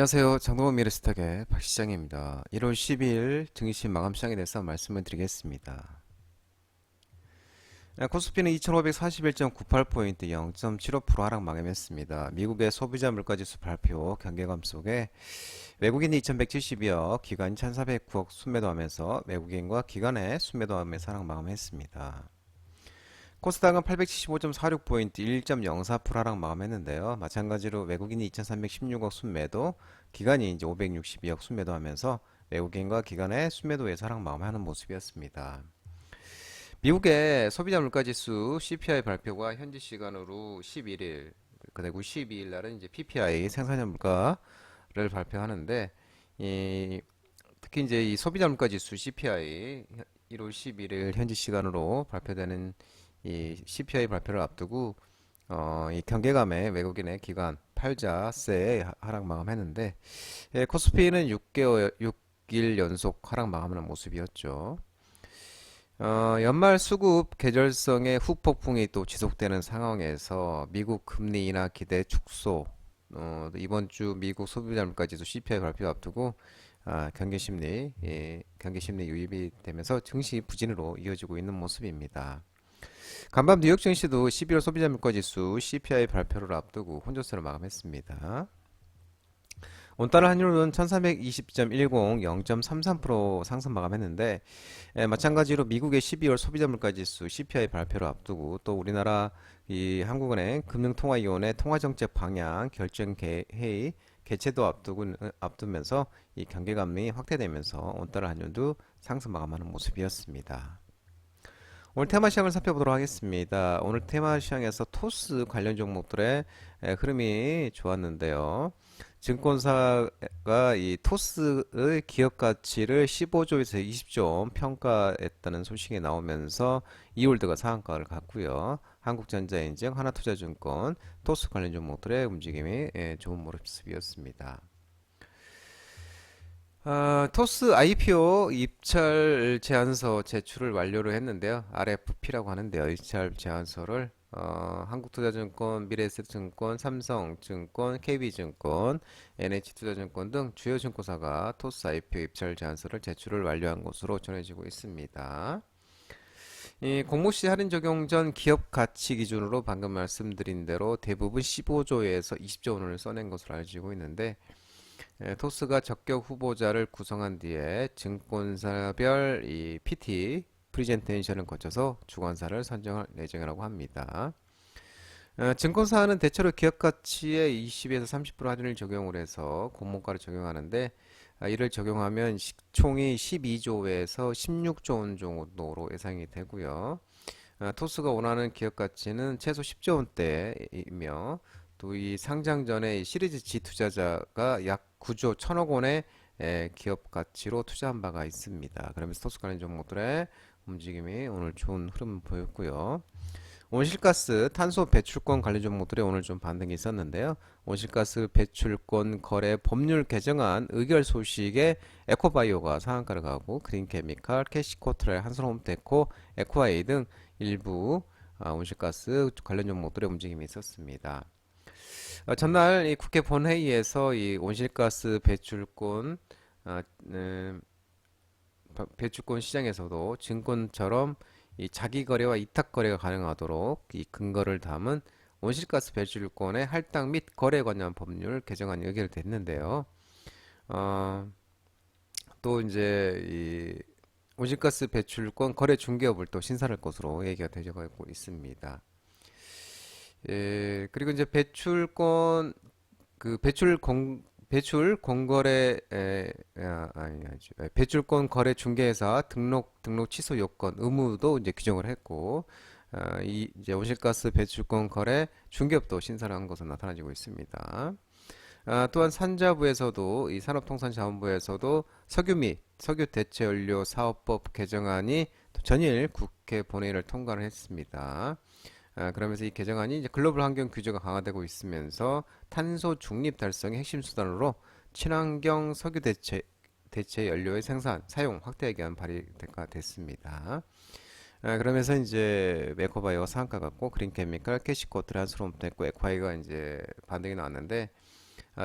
안녕하세요. 장동원 미래스탁의 박시장입니다. 1월 12일 증시 마감 시장에 대해서 말씀을 드리겠습니다. 코스피는 2541.98포인트 0.75% 하락 마감했습니다. 미국의 소비자 물가지수 발표 경계감 속에 외국인이 2172억, 기관이 1409억 순매도하면서 외국인과 기관의 순매도하면서 하락 마감했습니다. 코스닥은 875.46포인트 1.04% 하락 마감했는데요. 마찬가지로 외국인이 2316억 순매도, 기관이 이제 562억 순매도 하면서 외국인과 기관의 순매도에서 하락 마감하는 모습이었습니다. 미국의 소비자 물가지수 CPI 발표가 현지 시간으로 11일, 그리고 12일 날은 이제 PPI 생산자 물가를 발표하는데, 특히 이제 이 소비자 물가지수 CPI 1월 11일 현지 시간으로 발표되는 이 CPI 발표를 앞두고 이 경계감에 외국인의 기관 팔자세 하락 마감했는데 코스피는 6일 연속 하락 마감하는 모습이었죠. 연말 수급 계절성의 후폭풍이 또 지속되는 상황에서 미국 금리 인하 기대 축소, 이번 주 미국 소비자 물가지수 CPI 발표 앞두고 경기 심리 유입이 되면서 증시 부진으로 이어지고 있는 모습입니다. 간밤 뉴욕 증시도 12월 소비자 물가지수 CPI 발표를 앞두고 혼조세로 마감했습니다. 오늘따라 환율은 1320.10, 0.33% 상승 마감했는데 마찬가지로 미국의 12월 소비자 물가지수 CPI 발표를 앞두고 또 우리나라 이 한국은행 금융통화위원회 통화정책 방향 결정 회의 개최도 앞두면서 이 경계감이 확대되면서 오늘따라 환율도 상승 마감하는 모습이었습니다. 오늘 테마 시장을 살펴보도록 하겠습니다. 오늘 테마 시장에서 토스 관련 종목들의 흐름이 좋았는데요. 증권사가 이 토스의 기업 가치를 15조에서 20조 평가했다는 소식이 나오면서 이홀드가 상한가를 갔고요. 한국전자인증, 하나투자증권, 토스 관련 종목들의 움직임이 좋은 모습이었습니다. 토스 IPO 입찰 제안서 제출을 완료를 했는데요. RFP라고 하는데요. 입찰 제안서를 한국투자증권, 미래에셋증권, 삼성증권, KB증권, NH투자증권 등 주요 증권사가 토스 IPO 입찰 제안서를 제출을 완료한 것으로 전해지고 있습니다. 이 공모시 할인 적용 전 기업 가치 기준으로 방금 말씀드린 대로 대부분 15조에서 20조 원을 써낸 것으로 알려지고 있는데 토스가 적격 후보자를 구성한 뒤에 증권사별 이 PT 프리젠테이션을 거쳐서 주관사를 선정할 예정이라고 합니다. 증권사는 대체로 기업 가치의 20에서 30% 할인을 적용을 해서 공모가를 적용하는데 이를 적용하면 총이 12조에서 16조 원 정도로 예상이 되고요. 토스가 원하는 기업 가치는 최소 10조 원대이며 또 이 상장 전에 시리즈 G 투자자가 약 9조 1천억 원의 기업 가치로 투자한 바가 있습니다. 그러면서 토스 관련 종목들의 움직임이 오늘 좋은 흐름 보였고요. 온실가스 탄소 배출권 관련 종목들이 오늘 좀 반등이 있었는데요. 온실가스 배출권 거래 법률 개정안 의결 소식에 에코바이오가 상한가를 가고 그린케미칼, 캐시코트랄, 한솔홈테코, 에코아이 등 일부 온실가스 관련 종목들의 움직임이 있었습니다. 전날 이 국회 본회의에서 이 온실가스 배출권 시장에서도 증권처럼 이 자기 거래와 이탁 거래가 가능하도록 이 근거를 담은 온실가스 배출권의 할당 및 거래 관련 법률 개정안이 의결됐는데요. 어, 또 이제 이 온실가스 배출권 거래 중개업을 또 신설할 것으로 얘기가 되고 있습니다. 그리고 이제 배출 공거래 배출권 거래 중개회사 등록 취소 요건 의무도 이제 규정을 했고 이 이제 온실가스 배출권 거래 중개업도 신설한 것으로 나타나지고 있습니다. 또한 산자부에서도 이 산업통상자원부에서도 석유 및 석유 대체 연료 사업법 개정안이 전일 국회 본회의를 통과를 했습니다. 그러면서 이 개정안이 이제 글로벌 환경 규제가 강화되고 있으면서 탄소 중립 달성의 핵심 수단으로 친환경 석유 대체 연료의 생산, 사용 확대하기 위한 발의가 됐습니다. 그러면서 이제 에코바이오가 상한가 같고 그린케미칼, 캐시코트라, 한솔홈테코, 에콰이가 이제 반등이 나왔는데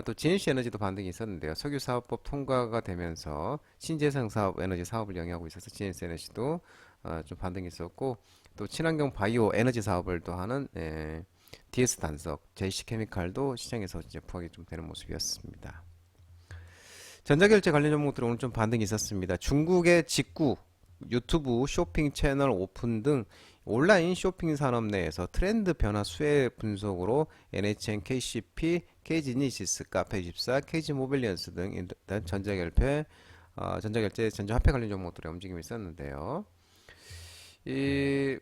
또 GNC 에너지도 반등이 있었는데요. 석유사업법 통과가 되면서 신재생 사업, 에너지 사업을 영위하고 있어서 GNC 에너지도 좀 반등이 있었고, 또 친환경 바이오 에너지 사업을 또 하는 DS 단석, JC 케미칼도 시장에서 이제 부각이 좀 되는 모습이었습니다. 전자결제 관련 종목들은 오늘 좀 반등이 있었습니다. 중국의 직구, 유튜브 쇼핑 채널 오픈 등 온라인 쇼핑 산업 내에서 트렌드 변화 수혜 분석으로 NHN, KCP, KG니시스, 카페24, KG모빌리언스 등 일단 전자결제, 전자화폐 관련 종목들의 움직임이 있었는데요. 이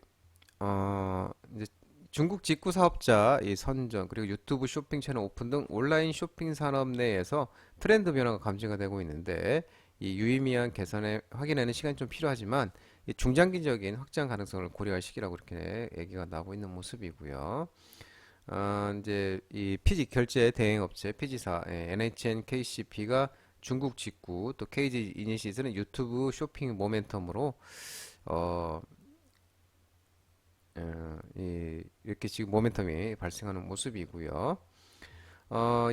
이제 중국 직구 사업자 이 선정 그리고 유튜브 쇼핑 채널 오픈 등 온라인 쇼핑 산업 내에서 트렌드 변화가 감지가 되고 있는데 이 유의미한 개선에 확인에는 시간이 좀 필요하지만 이 중장기적인 확장 가능성을 고려할 시기라고 이렇게 얘기가 나오고 있는 모습이고요. 이제 이 피지 결제 대행 업체 피지사 NHN KCP가 중국 직구 또 KG 이니시스는 유튜브 쇼핑 모멘텀으로 어, 이렇게 지금 모멘텀이 발생하는 모습이고요.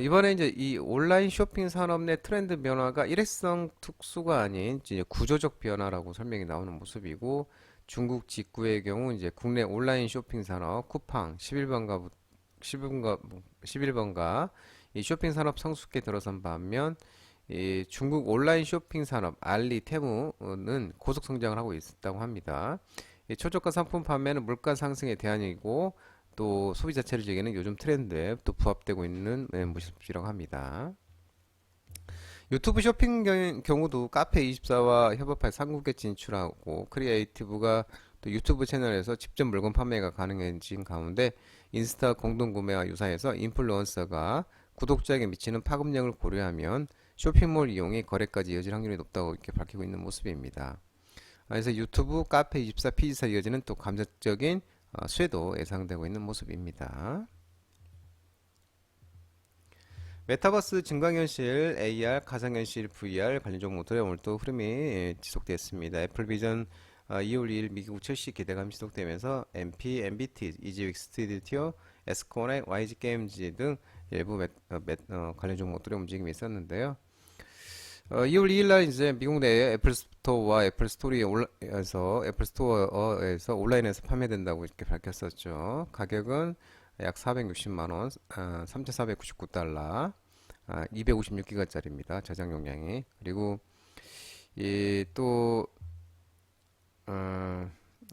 이번에 이제 이 온라인 쇼핑 산업 내 트렌드 변화가 일회성 특수가 아닌 이제 구조적 변화라고 설명이 나오는 모습이고 중국 직구의 경우 이제 국내 온라인 쇼핑 산업 쿠팡 11번가 이 쇼핑 산업 성숙기에 들어선 반면 이 중국 온라인 쇼핑 산업 알리 테무는 고속 성장을 하고 있다고 합니다. 이 초저가 상품 판매는 물가 상승의 대안이고 또 소비자 체질에게는 요즘 트렌드에 또 부합되고 있는 모습이라고 합니다. 유튜브 쇼핑 경우도 카페24와 협업해 삼국에 진출하고 크리에이티브가 또 유튜브 채널에서 직접 물건 판매가 가능해진 가운데 인스타 공동 구매와 유사해서 인플루언서가 구독자에게 미치는 파급력을 고려하면 쇼핑몰 이용이 거래까지 이어질 확률이 높다고 이렇게 밝히고 있는 모습입니다. 그래서 유튜브, 카페24, 피지사 이어지는 또 감정적인 수혜도 예상되고 있는 모습입니다. 메타버스, 증강현실, AR, 가상현실, VR 관련 종목들의 오늘 또 흐름이 지속됐습니다. 애플비전 2월 2일 미국 출시 기대감이 지속되면서 MP, MBT, 이지윅 스튜디오, 에스코넥, YG게임즈 등 일부 관련 종목들의 움직임이 있었는데요. 2월 2일 날 이제 미국 내 애플 스토어와 애플 스토리에서 애플 스토어에서 온라인에서 판매된다고 이렇게 밝혔었죠. 가격은 약 460만 원, 3,499달러, 256기가짜리입니다. 저장 용량이. 그리고 이또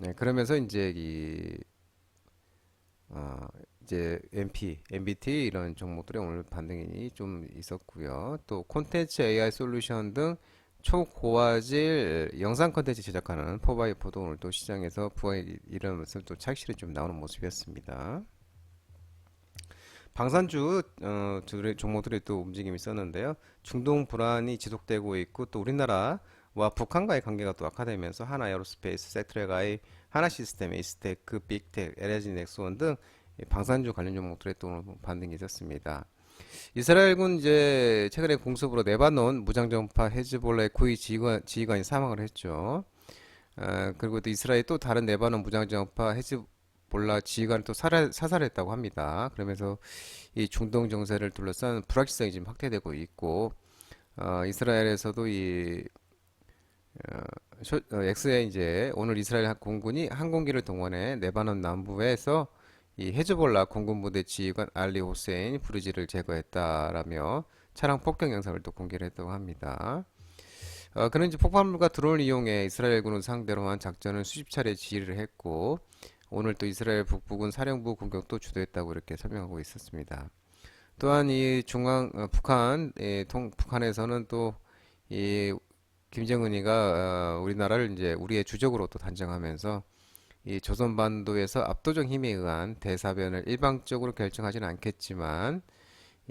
네, 그러면서 이제 이제 MP, MBT 이런 종목들의 오늘 반등이 좀 있었고요. 또 콘텐츠 AI 솔루션 등 초고화질 영상 콘텐츠 제작하는 포바이포도 오늘 또 시장에서 부활이 일어나면서 또 차익실이 좀 나오는 모습이었습니다. 방산주 종목들이 또 움직임이 있었는데요. 중동 불안이 지속되고 있고 또 우리나라와 북한과의 관계가 또 악화되면서 하나 에어로스페이스, 세트랙아이, 하나 시스템, 에이스테크, 빅텍, LG 넥스원 등 방산주 관련 종목들의 또 반등이 있었습니다. 이스라엘군 이제 최근에 공습으로 레바논 무장정파 헤즈볼라의 고위 지휘관이 사망을 했죠. 그리고 또 이스라엘 또 다른 레바논 무장정파 헤즈볼라 지휘관을 또 사살했다고 합니다. 그러면서 이 중동 정세를 둘러싼 불확실성이 지금 확대되고 있고 이스라엘에서도 엑스에 이제 오늘 이스라엘 공군이 항공기를 동원해 레바논 남부에서 이 헤즈볼라 공군 부대 지휘관 알리 호세인 부르지를 제거했다라며 차량 폭격 영상을 또 공개를 했다고 합니다. 그는 이제 폭발물과 드론을 이용해 이스라엘군을 상대로 한 작전을 수십 차례 지휘를 했고 오늘 또 이스라엘 북부군 사령부 공격도 주도했다고 이렇게 설명하고 있었습니다. 또한 이 북한에서는 또 이 김정은이가 우리나라를 이제 우리의 주적으로 또 단정하면서 이 조선반도에서 압도적 힘에 의한 대사변을 일방적으로 결정하지는 않겠지만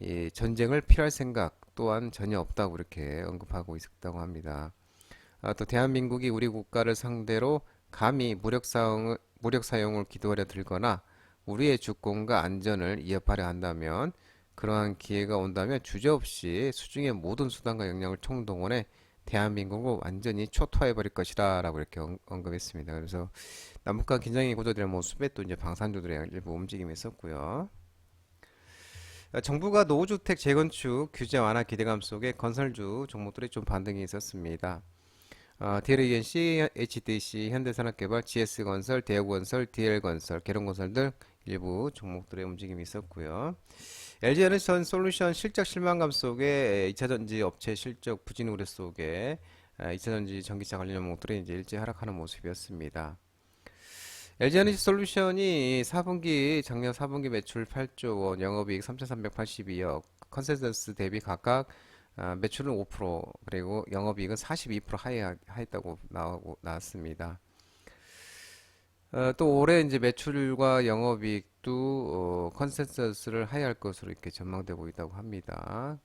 이 전쟁을 피할 생각 또한 전혀 없다고 이렇게 언급하고 있었다고 합니다. 또 대한민국이 우리 국가를 상대로 감히 무력 사용을 기도하려 들거나 우리의 주권과 안전을 위협하려 한다면 그러한 기회가 온다면 주저없이 수중의 모든 수단과 역량을 총동원해 대한민국을 완전히 초토화해버릴 것이다 라고 이렇게 언급했습니다. 그래서 남북한 긴장이 고조되는 모습에 또 이제 방산주들의 일부 움직임이 있었고요. 정부가 노후주택 재건축 규제 완화 기대감 속에 건설주 종목들이 좀 반등이 있었습니다. DLENC, HDC, 현대산업개발, GS건설, 대우건설, DL건설, 계룡건설 등 일부 종목들의 움직임이 있었고요. LG에너지전 솔루션 실적 실망감 속에 2차전지 업체 실적 부진 우려 속에 2차전지 전기차 관련 종목들이 이제 일제 하락하는 모습이었습니다. LG에너지 솔루션이 4분기 작년 4분기 매출 8조 원, 영업이익 3,382억, 컨센서스 대비 각각 매출은 5% 그리고 영업이익은 42% 하했다고 나왔습니다. 또 올해 이제 매출과 영업이익도 컨센서스를 하회할 것으로 이렇게 전망되고 있다고 합니다.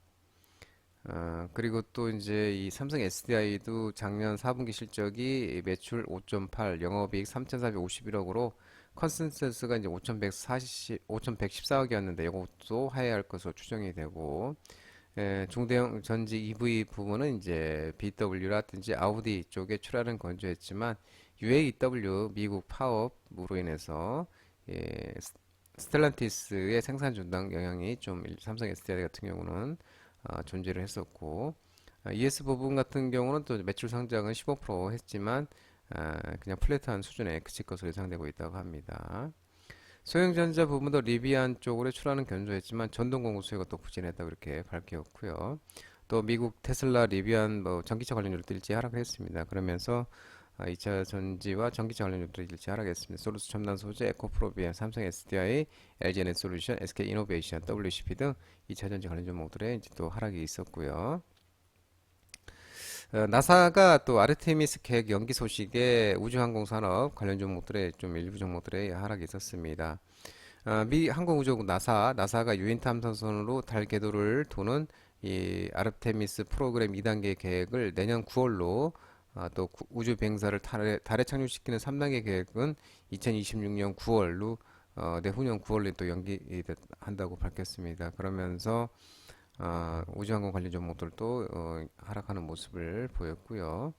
그리고 또 이제 이 삼성 SDI도 작년 4분기 실적이 매출 5.8, 영업이익 3,451억으로 컨센서스가 이제 5,114억이었는데 이것도 하회할 것으로 추정이 되고 중대형 전지 EV 부분은 이제 BW라든지 아우디 쪽에 출하는 건조했지만 UAW 미국 파업으로 인해서 예, 스텔란티스의 생산 중단 영향이 좀 삼성 SDI 같은 경우는 존재를 했었고 ES 부분 같은 경우는 또 매출 상장은 15% 했지만 그냥 플랫한 수준에 그칠 것으로 예상되고 있다고 합니다. 소형전자 부분도 리비안 쪽으로 출하는 견조했지만 전동 공구 수요가 또 부진했다고 이렇게 밝혔고요. 또 미국 테슬라 리비안 뭐 전기차 관련주도 일제 하락했습니다. 그러면서 2차 전지와 전기차 관련주도 일제 하락했습니다. 소루스 첨단 소재, 에코프로비아, 삼성 SDI, LG에너지솔루션, SK이노베이션, WCP 등 2차 전지 관련 종목들에 이제 또 하락이 있었고요. 나사가 또 아르테미스 계획 연기 소식에 우주항공산업 관련 종목들의 좀 일부 종목들의 하락이 있었습니다. 미 항공우주국 나사가 유인 탐사선으로 달 궤도를 도는 이 아르테미스 프로그램 2단계 계획을 내년 9월로 또 우주 비행사를 달에 착륙시키는 3단계 계획은 2026년 9월로 내후년 9월로 또 연기한다고 밝혔습니다. 그러면서 우주항공 관련 종목들도 하락하는 모습을 보였고요.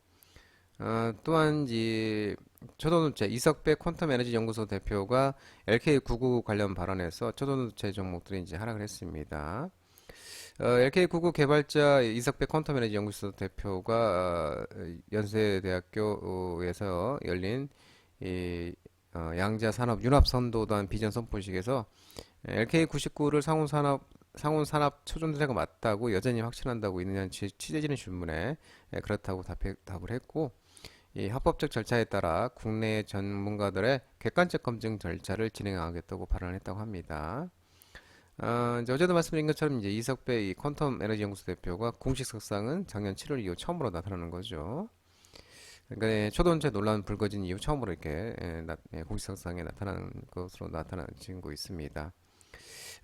또한 이 초도노체 이석배 퀀텀 에너지 연구소 대표가 LK99 관련 발언에서 초도노체 종목들이 이제 하락을 했습니다. LK99 개발자 이석배 퀀텀 에너지 연구소 대표가 연세대학교에서 열린 이 양자 산업 융합 선도단 비전 선포식에서 LK99를 상온산업 초전자가 맞다고 여전히 확신한다고 있느냐는 취재진의 질문에 그렇다고 답을 했고 이 합법적 절차에 따라 국내 전문가들의 객관적 검증 절차를 진행하겠다고 발언했다고 합니다. 이제 어제도 말씀드린 것처럼 이제 이석배 이 퀀텀 에너지 연구소 대표가 공식 석상은 작년 7월 이후 처음으로 나타나는 거죠. 그러니까 초전체 논란 불거진 이후 처음으로 이렇게 공식 석상에 나타나는 것으로 나타나고 있습니다.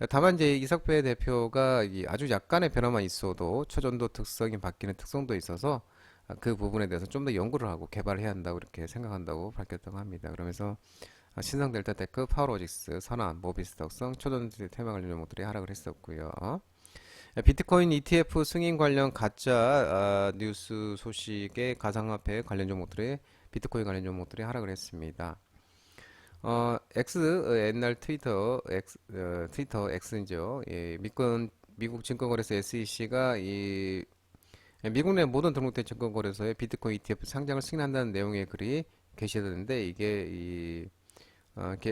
다만 이제 이석배 대표가 아주 약간의 변화만 있어도 초전도 특성이 바뀌는 특성도 있어서 그 부분에 대해서 좀 더 연구를 하고 개발을 해야 한다고 이렇게 생각한다고 밝혔다고 합니다. 그러면서 신성 델타테크, 파워로직스, 선한, 모비스 덕성, 초전지 테마 관련 종목들이 하락을 했었고요. 비트코인 ETF 승인 관련 가짜 뉴스 소식에 가상화폐 관련 종목들이 비트코인 관련 종목들이 하락을 했습니다. 옛날 트위터 X죠. 예, 미국 증권거래소 SEC가 미국 내 모든 등록된 증권거래소에 비트코인 ETF 상장을 승인한다는 내용의 글이 게시되는데 이게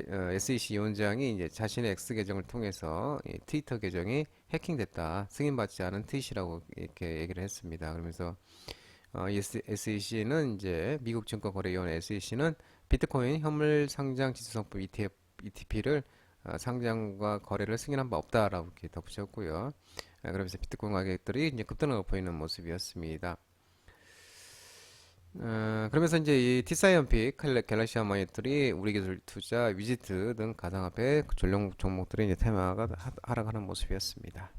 SEC 위원장이 이제 자신의 X 계정을 통해서 이 트위터 계정이 해킹됐다, 승인받지 않은 트윗이라고 이렇게 얘기를 했습니다. 그러면서 SEC는 이제 미국 증권거래위원회 SEC는 비트코인 현물 상장 지수상품 ETP를 상장과 거래를 승인한 바 없다라고 이렇게 덧붙였고요. 그러면서 비트코인 가격들이 이제 급등을 보이는 모습이었습니다. 그러면서 이제 이 티사이언픽, 갤럭시 하마니터리, 우리기술 투자, 위지트 등 가상화폐 전용 종목들의 이제 테마가 하락하는 모습이었습니다.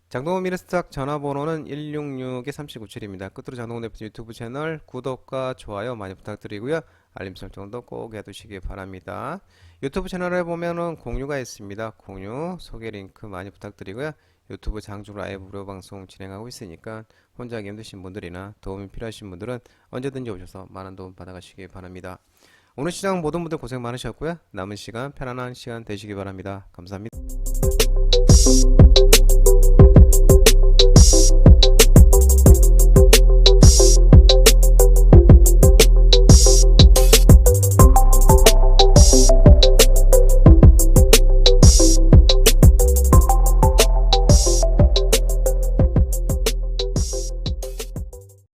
장동원 미래스탁 전화번호는 166-3797입니다. 끝으로 장동원 대표 유튜브 채널 구독과 좋아요 많이 부탁드리고요. 알림 설정도 꼭 해두시기 바랍니다. 유튜브 채널에 보면은 공유가 있습니다. 공유, 소개 링크 많이 부탁드리고요. 유튜브 장중 라이브 무료 방송 진행하고 있으니까 혼자 하기 힘드신 분들이나 도움이 필요하신 분들은 언제든지 오셔서 많은 도움 받아가시기 바랍니다. 오늘 시장 모든 분들 고생 많으셨고요. 남은 시간 편안한 시간 되시기 바랍니다. 감사합니다.